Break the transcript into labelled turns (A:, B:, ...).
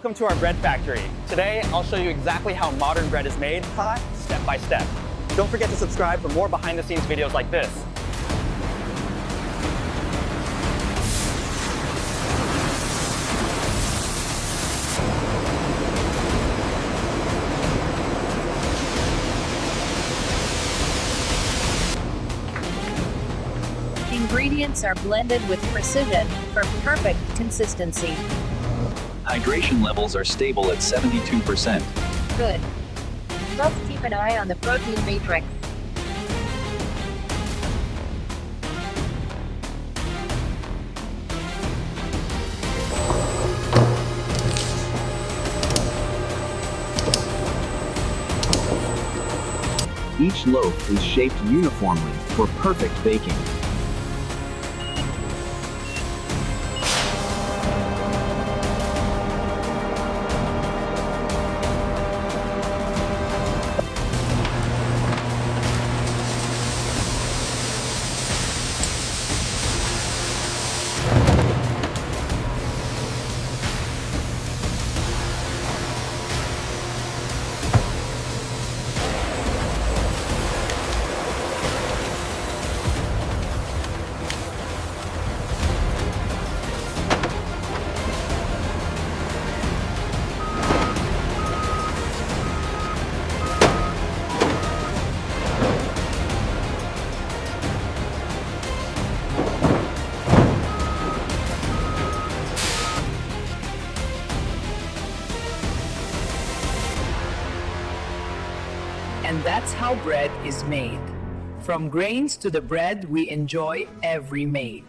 A: Welcome to our bread factory. Today, I'll show you exactly how modern bread is made, step by step. Don't forget to subscribe for more behind-the-scenes videos like this.
B: Ingredients are blended with precision for perfect consistency.
C: Hydration levels are stable at 72%.
B: Good. Let's keep an eye on the protein matrix.
C: Each loaf is shaped uniformly for perfect baking.
D: And that's how bread is made. From grains to the bread we enjoy every made.